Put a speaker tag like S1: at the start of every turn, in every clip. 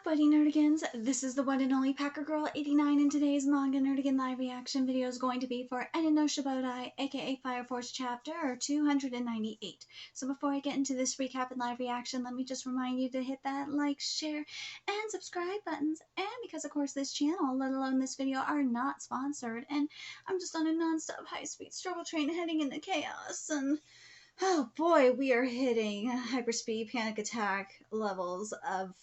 S1: up, buddy nerdigans? This is the one and only Packer Girl 89, and today's manga nerdigan live reaction video is going to be for Enen no Shibodai, aka Fire Force chapter 298. So before I get into this recap and live reaction, let me just remind you to hit that like, share, and subscribe buttons. And because of course this channel, let alone this video, are not sponsored, and I'm just on a non-stop high-speed struggle train heading into chaos, and oh boy, we are hitting hyperspeed panic attack levels of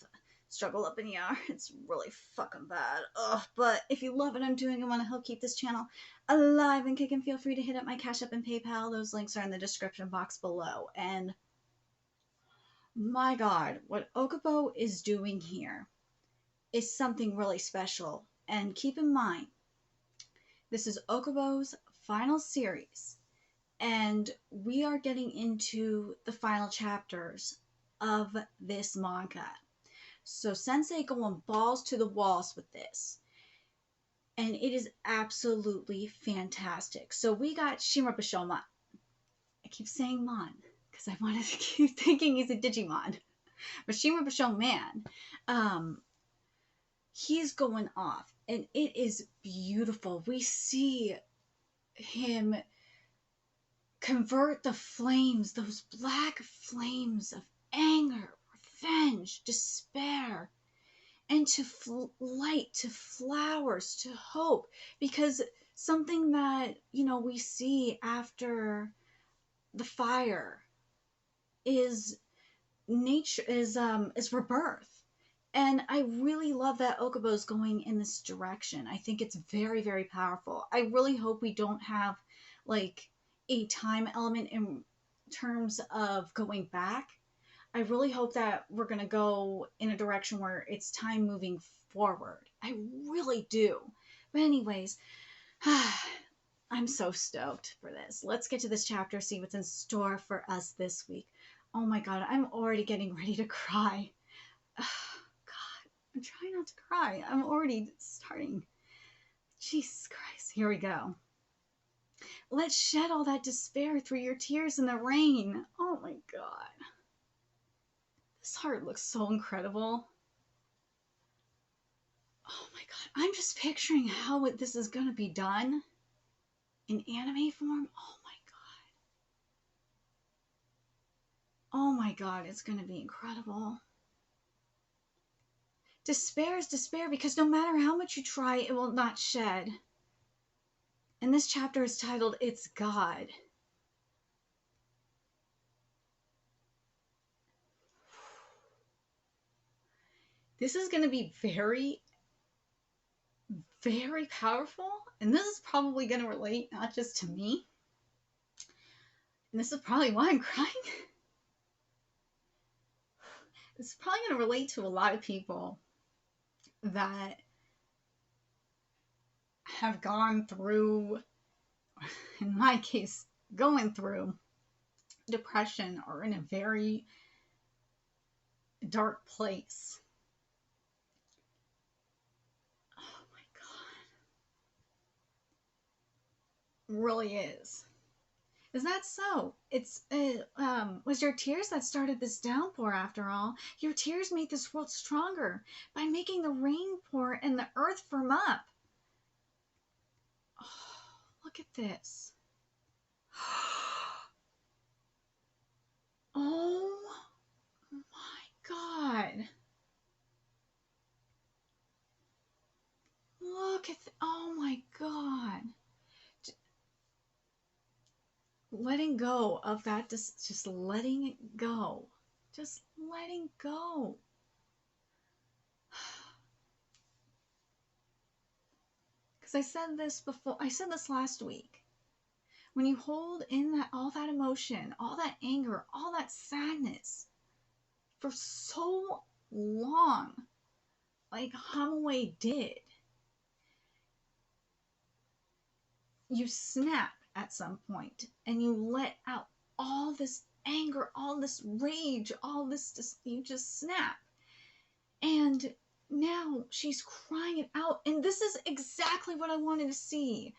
S1: struggle up in the air. It's really fucking bad. Ugh, but if you love what I'm doing and want to help keep this channel alive and kicking, feel free to hit up my Cash App and PayPal. Those links are in the description box below. And my god, what Okubo is doing here is something really special. And keep in mind, this is Okubo's final series, and we are getting into the final chapters of this manga. So Sensei going balls to the walls with this, and it is absolutely fantastic. So we got Shimabasho Man. I keep saying Man because I wanted to keep thinking he's a Digimon, but Shimabasho Man, he's going off, and it is beautiful. We see him convert the flames, those black flames of anger, revenge, despair, into light, to flowers, to hope. Because something that, we see after the fire is nature, is rebirth. And I really love that Okubo's going in this direction. I think it's very, very powerful. I really hope we don't have like a time element in terms of going back. I really hope that we're going to go in a direction where it's time moving forward. I really do. But anyways, I'm so stoked for this. Let's get to this chapter, see what's in store for us this week. Oh my god, I'm already getting ready to cry. God, I'm trying not to cry. I'm already starting. Jesus Christ. Here we go. Let's shed all that despair through your tears in the rain. Oh my god. This art looks so incredible. Oh my god. I'm just picturing how this is going to be done in anime form. Oh my god. Oh my god. It's going to be incredible. Despair is despair because no matter how much you try, it will not shed. And this chapter is titled, It's God. This is going to be very, very powerful. And this is probably going to relate not just to me. And this is probably why I'm crying. This is probably going to relate to a lot of people that have gone through, in my case, going through depression or in a very dark place. Oh my god. It really is. Is that so? It was your tears that started this downpour after all. Your tears made this world stronger by making the rain pour and the earth firm up. Oh, look at this. Oh my god. Look at oh my god. Letting go of that, just letting it go. Just letting go. Because I said this before, I said this last week. When you hold in all that emotion, all that anger, all that sadness for so long, like Hamaway did, you snap at some point and you let out all this anger, all this rage, all this, you just snap. And now she's crying it out, and this is exactly what I wanted to see.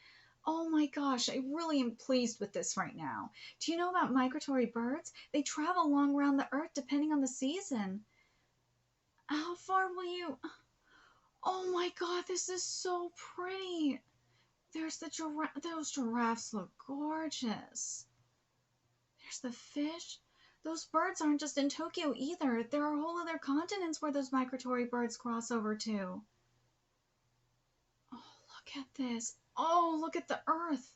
S1: Oh my gosh, I really am pleased with this right now. Do you know about migratory birds? They travel long around the earth depending on the season. how far will you... Oh my god, this is so pretty. There's the giraffe. Those giraffes look gorgeous. There's the fish. Those birds aren't just in Tokyo either. There are whole other continents where those migratory birds cross over to. Oh, look at this. Oh, look at the Earth.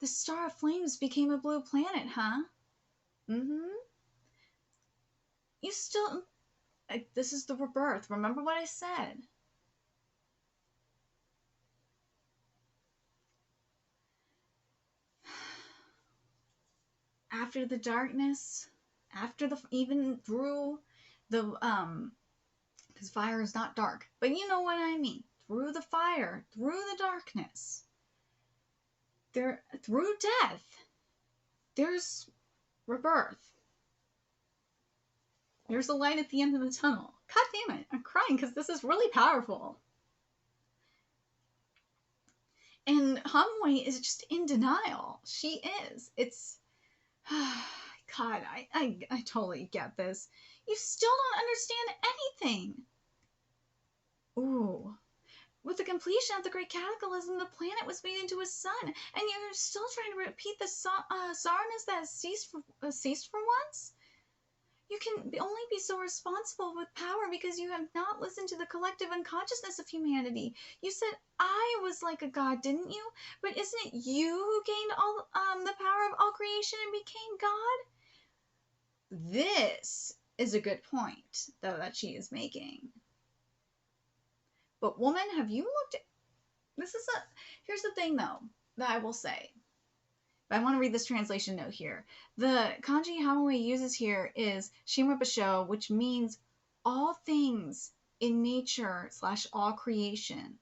S1: The Star of Flames became a blue planet, huh? Mm-hmm. You still... This is the rebirth. Remember what I said. After the darkness, after the... Even through the... Because fire is not dark. But you know what I mean. Through the fire, through the darkness, through death, there's rebirth. There's a light at the end of the tunnel. God damn it, I'm crying because this is really powerful. And Hamuy is just in denial. She is. It's... God, I totally get this. You still don't understand anything. Ooh. With the completion of the Great Cataclysm, the planet was made into a sun, and you're still trying to repeat the sourness that has ceased for once? You can only be so responsible with power because you have not listened to the collective unconsciousness of humanity. You said I was like a god, didn't you? But isn't it you who gained all the power of all creation and became God? This is a good point, though, that she is making. But woman, have you looked at... Here's the thing, though, that I will say. I want to read this translation note here. The kanji Hamuy uses here is Shinra Basho, which means all things in nature / all creation.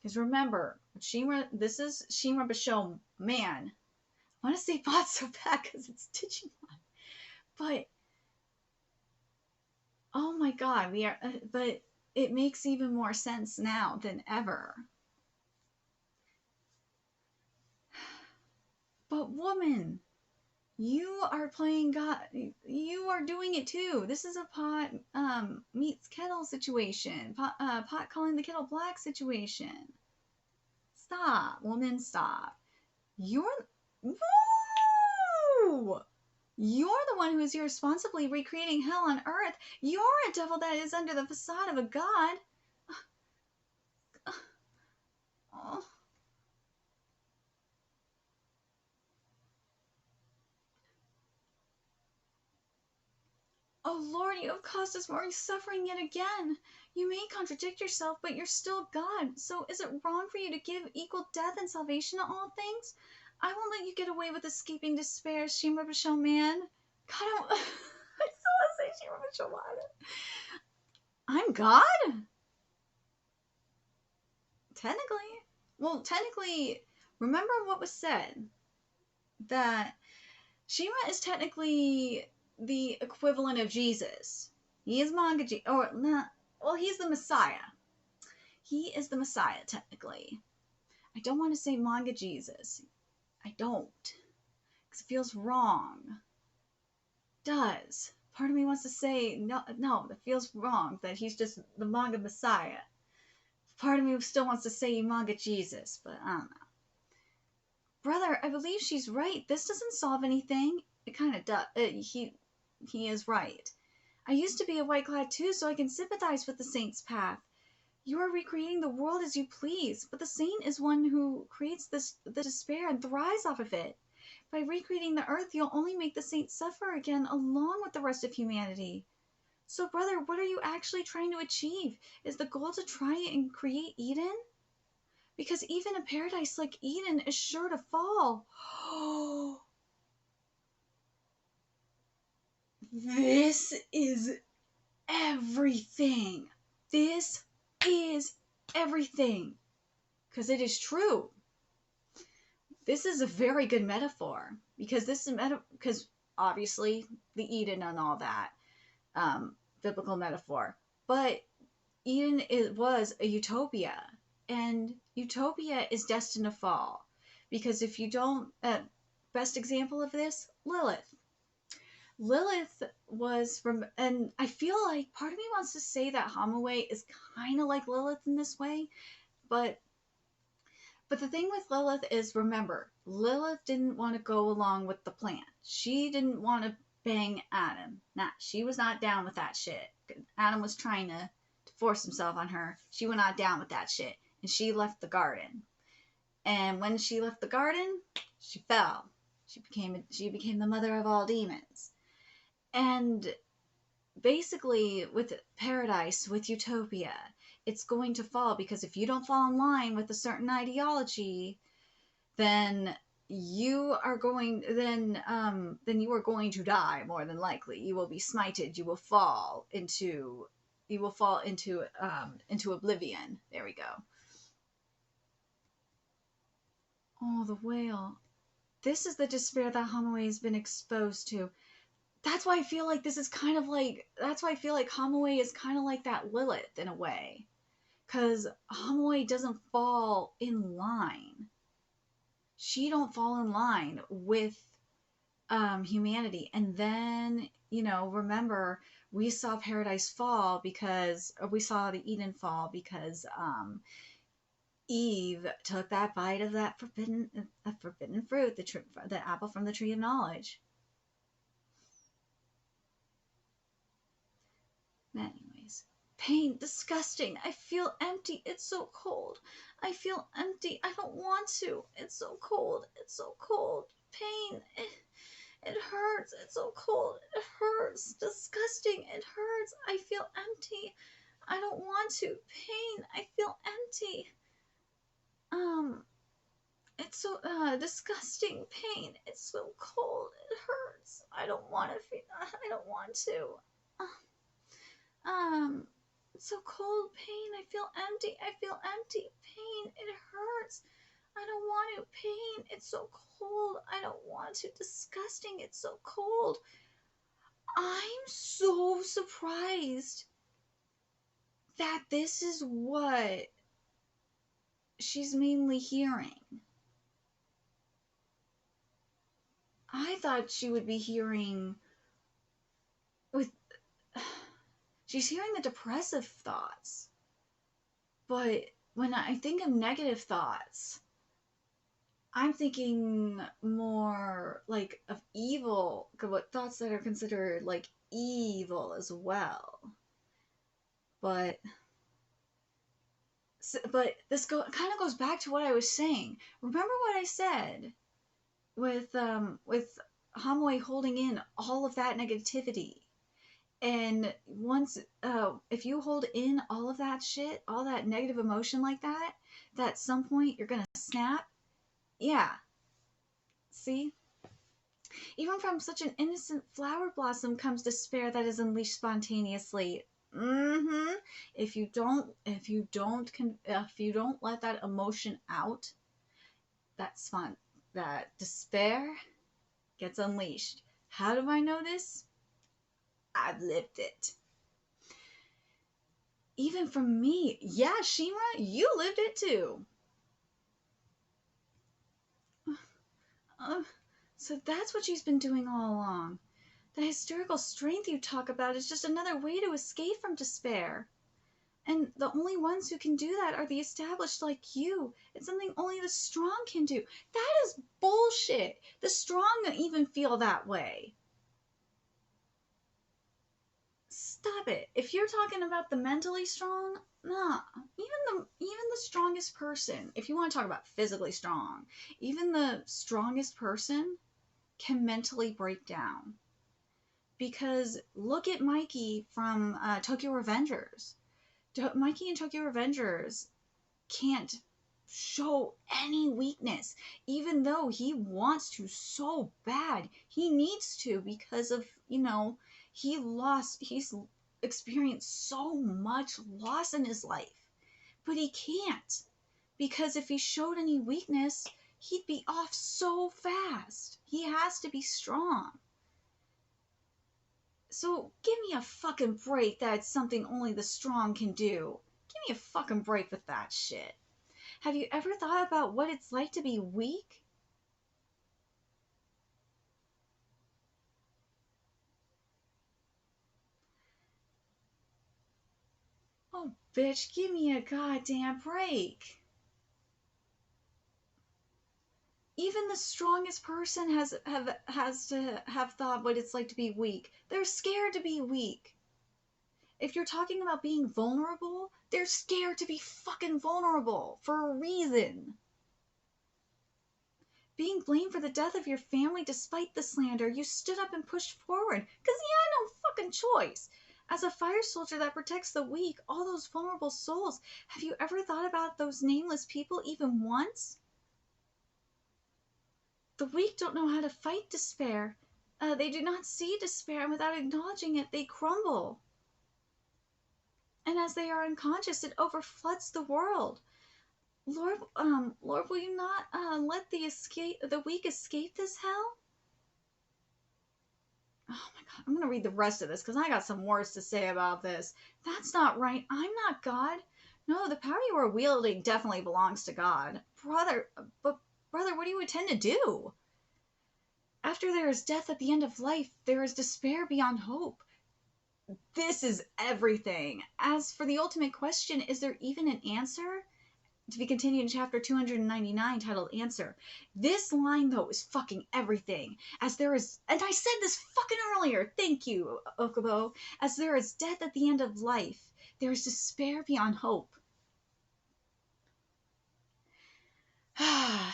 S1: Because remember, this is Shinra Basho man. I want to say bot so bad because it's Digimon. But, oh my god, but it makes even more sense now than ever. But woman, you are playing God. You are doing it too. This is a pot meets kettle situation. Pot calling the kettle black situation. Stop, woman, stop. You're the one who is irresponsibly recreating hell on earth. You're a devil that is under the facade of a god. Oh. Oh Lord, you have caused us more suffering yet again. You may contradict yourself, but you're still God. So is it wrong for you to give equal death and salvation to all things? I won't let you get away with escaping despair, Shinra Basho man. God, I still want to say Shinra Basho man. I'm God? Technically, remember what was said. That Shinra is technically the equivalent of Jesus. He is Manga he's the Messiah. He is the Messiah, technically. I don't want to say Manga Jesus. I don't. Because it feels wrong. It does. Part of me wants to say, no, that feels wrong, that he's just the Manga Messiah. Part of me still wants to say Manga Jesus, but I don't know. Brother, I believe she's right. This doesn't solve anything. It kind of does. He is right. I used to be a white clad too, so I can sympathize with the saint's path. You are recreating the world as you please, but the saint is one who creates the despair and thrives off of it. By recreating the earth, you'll only make the saint suffer again along with the rest of humanity. So, brother, what are you actually trying to achieve? Is the goal to try and create Eden? Because even a paradise like Eden is sure to fall. This is everything. This is everything. Because it is true. This is a very good metaphor. Because because obviously the Eden and all that. Biblical metaphor. But Eden was a utopia. And utopia is destined to fall. Because if you don't... best example of this, Lilith. Lilith was from, and I feel like part of me wants to say that Hamuei is kind of like Lilith in this way, but the thing with Lilith is, remember, Lilith didn't want to go along with the plan. She didn't want to bang Adam. Nah, she was not down with that shit. Adam was trying to force himself on her. She was not down with that shit, and she left the garden. And when she left the garden, she fell. She became the mother of all demons. And basically, with paradise, with utopia, it's going to fall, because if you don't fall in line with a certain ideology, then you are going to die, more than likely. You will be smited. You will fall into oblivion. There we go. Oh, the whale. This is the despair that Hamuei has been exposed to. That's why I feel like Hamuei is kind of like that Lilith in a way. Because Hamuei doesn't fall in line. She don't fall in line with humanity. And then, remember, we saw paradise fall because, or we saw the Eden fall because Eve took that bite of that forbidden fruit, the apple from the tree of knowledge. Anyways, pain, disgusting. I feel empty. It's so cold. I feel empty. I don't want to. It's so cold. It's so cold. Pain. It hurts. It's so cold. It hurts. Disgusting. It hurts. I feel empty. I don't want to. Pain. I feel empty. It's so disgusting. Pain. It's so cold. It hurts. I don't want to feel. I don't want to. It's so cold. Pain. I feel empty. I feel empty. Pain. It hurts. I don't want to. Pain. It's so cold. I don't want to. Disgusting. It's so cold. I'm so surprised that this is what she's mainly hearing. I thought she would be hearing she's hearing the depressive thoughts. But when I think of negative thoughts, I'm thinking more like of evil, what thoughts that are considered like evil as well. But this kind of goes back to what I was saying. Remember what I said with Hamuei holding in all of that negativity. And once, if you hold in all of that shit, all that negative emotion like that, at some point you're gonna snap. Yeah. See? Even from such an innocent flower blossom comes despair that is unleashed spontaneously. If you don't let that emotion out, that despair gets unleashed. How do I know this? I've lived it. Even for me, yeah, Shimra, you lived it too. So that's what she's been doing all along. The hysterical strength you talk about is just another way to escape from despair. And the only ones who can do that are the established like you. It's something only the strong can do. That is bullshit. The strong don't even feel that way. Stop it. If you're talking about the mentally strong, nah. Even the strongest person, if you want to talk about physically strong, even the strongest person can mentally break down. Because look at Mikey from Tokyo Revengers. Mikey in Tokyo Revengers can't show any weakness, even though he wants to so bad. He needs to, because of, he's experienced so much loss in his life. But he can't, because if he showed any weakness, he'd be off so fast. He has to be strong. So give me a fucking break that it's something only the strong can do. Give me a fucking break with that shit. Have you ever thought about what it's like to be weak? Oh, bitch, give me a goddamn break. Even the strongest person has to have thought what it's like to be weak. They're scared to be weak. If you're talking about being vulnerable, they're scared to be fucking vulnerable for a reason. Being blamed for the death of your family despite the slander, you stood up and pushed forward, because you had no fucking choice. As a fire soldier that protects the weak, all those vulnerable souls, have you ever thought about those nameless people even once? The weak don't know how to fight despair. They do not see despair, and without acknowledging it, they crumble. And as they are unconscious, it overfloods the world. Lord, Lord, will you not let the weak escape this hell? Oh my God, I'm gonna read the rest of this because I got some words to say about this. That's not right. I'm not God. No, the power you are wielding definitely belongs to God, brother. But brother, what do you intend to do? After there is death at the end of life, there is despair beyond hope. This is everything. As for the ultimate question, is there even an answer? To be continued in chapter 299, titled Answer. This line, though, is fucking everything. As there is, and I said this fucking earlier, thank you, Okubo. As there is death at the end of life, there is despair beyond hope.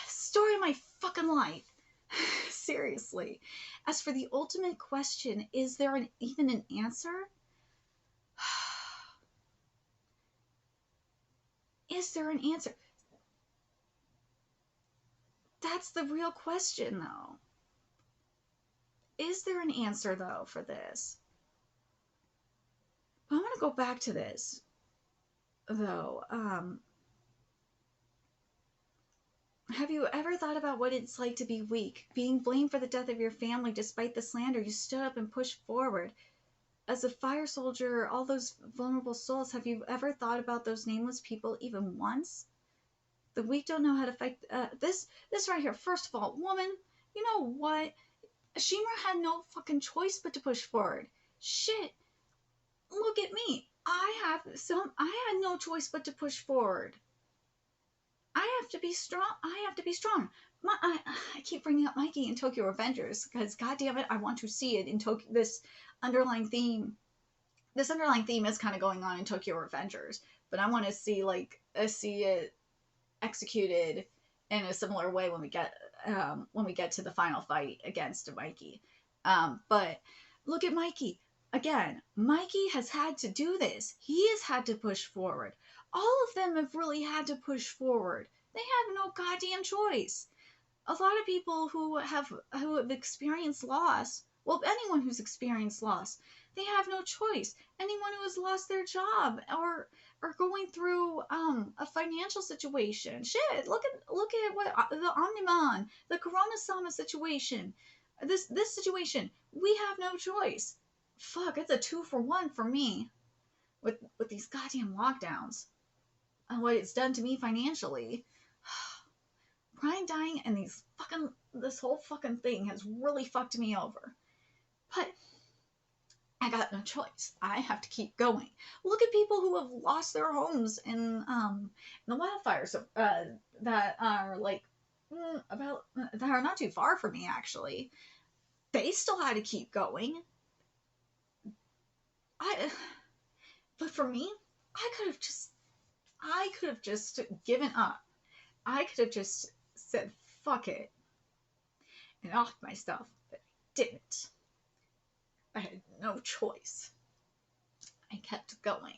S1: Story of my fucking life. Seriously. As for the ultimate question, is there even an answer? Is there an answer? That's the real question, though. Is there an answer, though, for this? But I want to go back to this, though. Have you ever thought about what it's like to be weak? Being blamed for the death of your family despite the slander, you stood up and pushed forward. As a fire soldier, all those vulnerable souls, have you ever thought about those nameless people even once? The weak don't know how to fight. This right here, first of all, woman, you know what? Shimura had no fucking choice but to push forward. Shit. Look at me. I had no choice but to push forward. I have to be strong. I keep bringing up Mikey in Tokyo Revengers because, goddamn it, I want to see it in Tokyo. This underlying theme is kind of going on in Tokyo Revengers, but I want to see it executed in a similar way when we get to the final fight against Mikey. But look at Mikey. Again, Mikey has had to do this. He has had to push forward. All of them have really had to push forward. They have no goddamn choice. A lot of people who have experienced loss, well, anyone who's experienced loss, they have no choice. Anyone who has lost their job or going through a financial situation. Shit, look at what the Omniman, the Corona-sama situation. This situation, we have no choice. Fuck, it's a 2-for-1 for me with these goddamn lockdowns and what it's done to me financially. Brian dying and this whole fucking thing has really fucked me over. But I got no choice. I have to keep going. Look at people who have lost their homes in the wildfires that are that are not too far from me, actually. They still had to keep going. But for me, I could have just given up. I could have just said fuck it and offed my stuff, but I didn't. I had no choice. I kept going.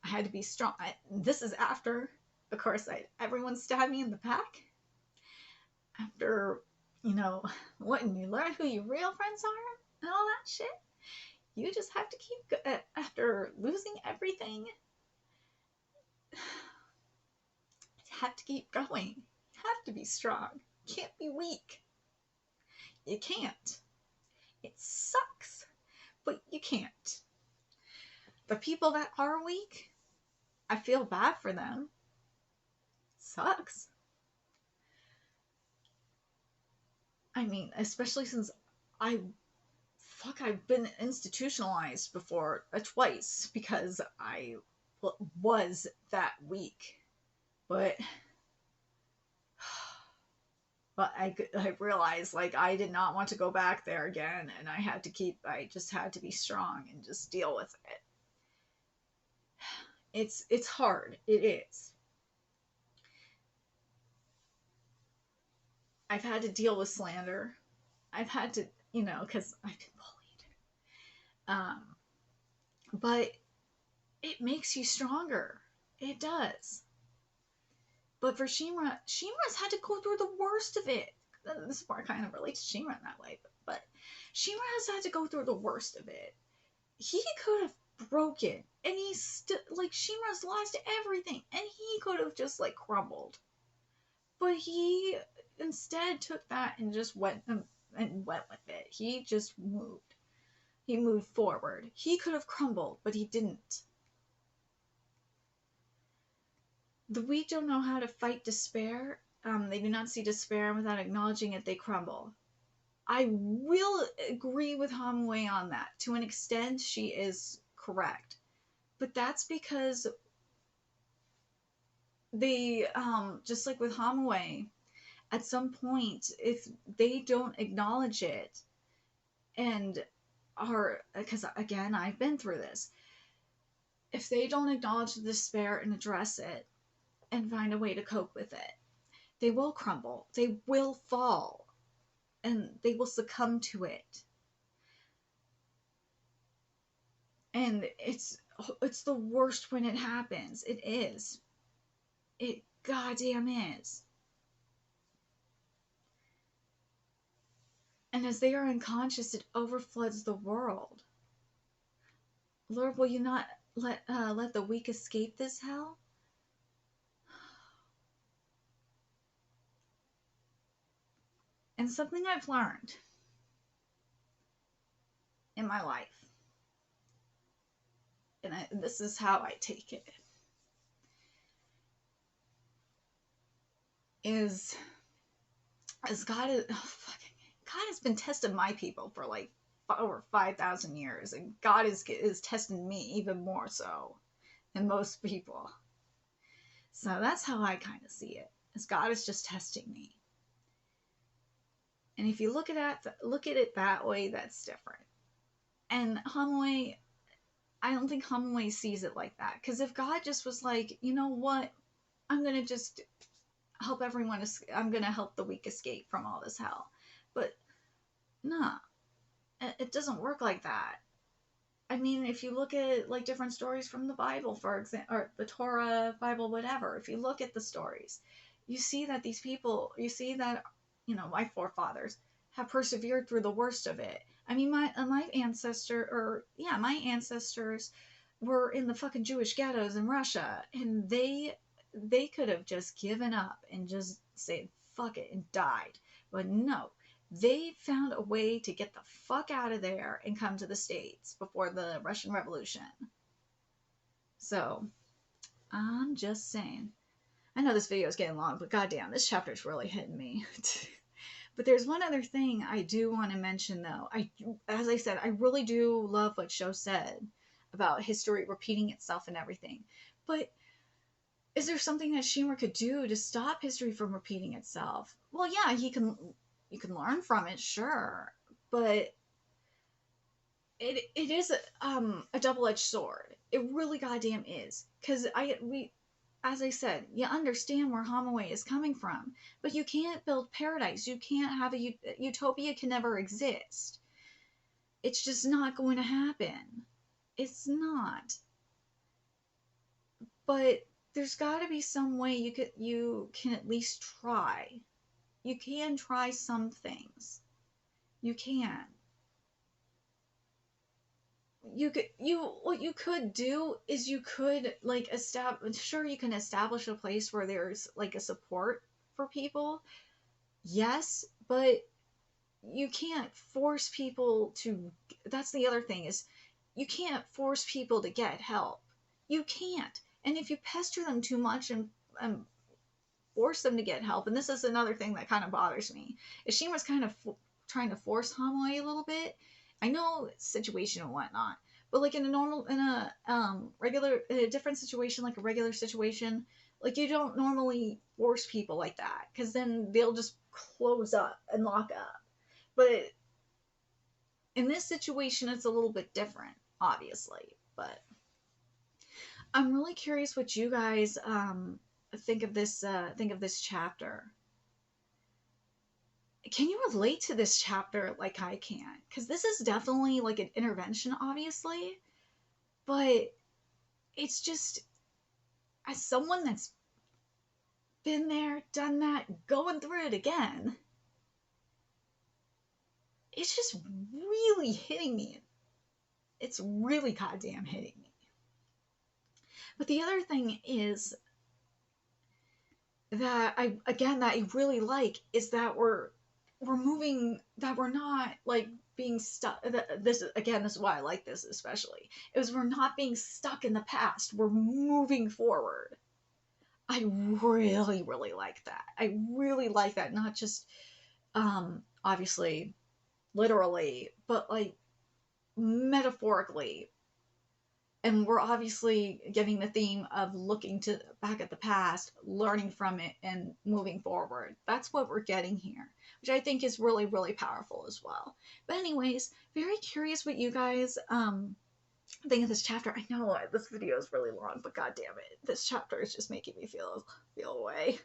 S1: I had to be strong. This is after, of course, everyone stabbed me in the back. After, letting you learn who your real friends are and all that shit. You just have to keep, after losing everything, you have to keep going. You have to be strong. You can't be weak. You can't. It sucks, but you can't. The people that are weak, I feel bad for them. It sucks. I mean, especially since I
S2: fuck, I've been institutionalized before, twice, because I was that weak. But I realized, like, I did not want to go back there again, and I just had to be strong and just deal with it. It's hard. It is. I've had to deal with slander. I've had to, because I've been bullied. But it makes you stronger. It does. But for Shimura's had to go through the worst of it. This part kind of relates to Shimura in that way, but Shimura has had to go through the worst of it. He could have broken, and like, Shimura's lost everything, and he could have just, like, crumbled. But he instead took that and just went with it. He just moved. He moved forward. He could have crumbled, but he didn't. The weak don't know how to fight despair. They do not see despair, and without acknowledging it, they crumble. I will agree with Hamway on that. To an extent, she is correct. But that's because they, just like with Hamway, at some point, if they don't acknowledge it, and because again, I've been through this, if they don't acknowledge the despair and address it, and find a way to cope with it, they will crumble. They will fall. And they will succumb to it. And it's the worst when it happens. It is. It goddamn is. And as they are unconscious, it overfloods the world. Lord, will you not let the weak escape this hell? And something I've learned in my life, and this is how I take it, is God has been testing my people for like over 5,000 years, and God is testing me even more so than most people. So that's how I kind of see it, as God is just testing me. And if you look at it that way, that's different. And Hamway, I don't think Hamway sees it like that. Because if God just was like, you know what, I'm going to just help everyone, I'm going to help the weak escape from all this hell. But, nah, it doesn't work like that. I mean, if you look at, like, different stories from the Bible, for example, or the Torah, Bible, whatever, if you look at the stories, you see that these people, my forefathers have persevered through the worst of it. I mean, my ancestors were in the fucking Jewish ghettos in Russia, and they could have just given up and just said fuck it and died. But no, they found a way to get the fuck out of there and come to the States before the Russian Revolution. So, I'm just saying. I know this video is getting long, but goddamn, this chapter is really hitting me. But there's one other thing I do want to mention, though. As I said, I really do love what Sho said about history repeating itself and everything. But is there something that Shimura could do to stop history from repeating itself? Well, yeah, you can learn from it, sure, but it is a double-edged sword. It really goddamn is, because as I said, you understand where Hamaway is coming from, but you can't build paradise. You can't have utopia can never exist. It's just not going to happen. It's not. But there's got to be some way you can at least try. You can try some things. You can. What you could do is you could, like, sure, you can establish a place where there's, like, a support for people. Yes, but you can't force people to, that's the other thing, is you can't force people to get help. You can't. And if you pester them too much and force them to get help, and this is another thing that kind of bothers me, is Shima's kind of trying to force Hamaway a little bit, I know situation and whatnot, but like in a different situation, like a regular situation, like you don't normally force people like that because then they'll just close up and lock up. But in this situation, it's a little bit different, obviously. But I'm really curious what you guys think of this. Think of this chapter. Can you relate to this chapter like I can? Because this is definitely like an intervention, obviously, but it's just as someone that's been there, done that, going through it again, it's just really hitting me. It's really goddamn hitting me. But the other thing is that I really like is that we're moving, that we're not like being stuck. This again, this is why I like this especially. Is we're not being stuck in the past. We're moving forward. I really, really like that. I really like that. Not just obviously literally, but like metaphorically. And we're obviously getting the theme of looking to back at the past, learning from it, and moving forward. That's what we're getting here, which I think is really, really powerful as well. But anyways, very curious what you guys think of this chapter. I know this video is really long, but god damn it, this chapter is just making me feel away,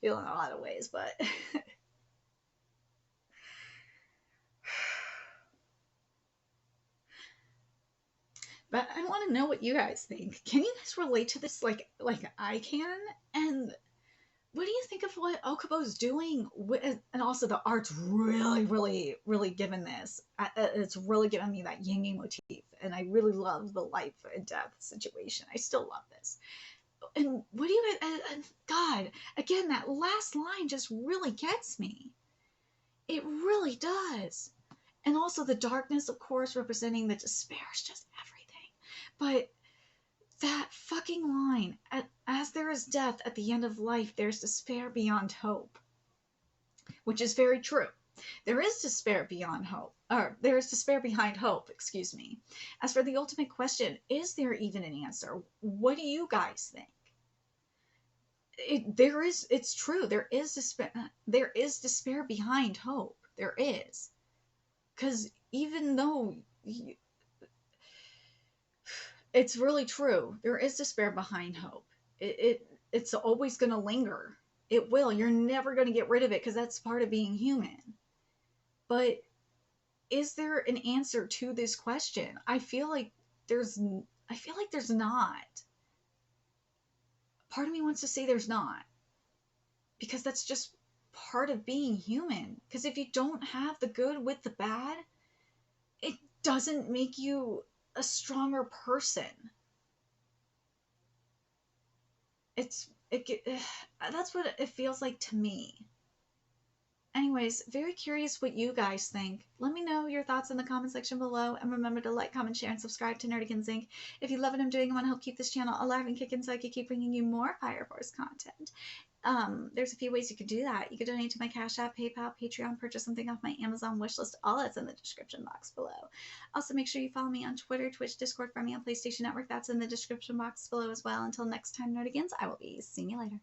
S2: feel in a lot of ways. But but I want to know what you guys think. Can you guys relate to this like I can? And what do you think of what Okubo's doing? And also the art's really, really, really given this. It's really given me that yin motif, and I really love the life and death situation. I still love this. And what do you guys? God, again, that last line just really gets me. It really does. And also the darkness, of course, representing the despair is just everything. But that fucking line, as there is death at the end of life, there's despair beyond hope. Which is very true. There is despair beyond hope, or there is despair behind hope, excuse me. As for the ultimate question, is there even an answer? What do you guys think? It's true. There is despair behind hope. There is. Because even though it's really true, there is despair behind hope. It's always going to linger. It will. You're never going to get rid of it because that's part of being human. But is there an answer to this question? I feel like there's not. Part of me wants to say there's not. Because that's just part of being human. Because if you don't have the good with the bad, it doesn't make you a stronger person. That's what it feels like to me. Anyways, very curious what you guys think. Let me know your thoughts in the comment section below, and remember to like, comment, share, and subscribe to Nerdigans Inc. If you love what I'm doing and want to help keep this channel alive and kicking so I can keep bringing you more Fire Force content. There's a few ways you could do that. You could donate to my Cash App, PayPal, Patreon, purchase something off my Amazon wishlist. All that's in the description box below. Also, make sure you follow me on Twitter, Twitch, Discord, find me on PlayStation Network. That's in the description box below as well. Until next time, Nerdigans, I will be seeing you later.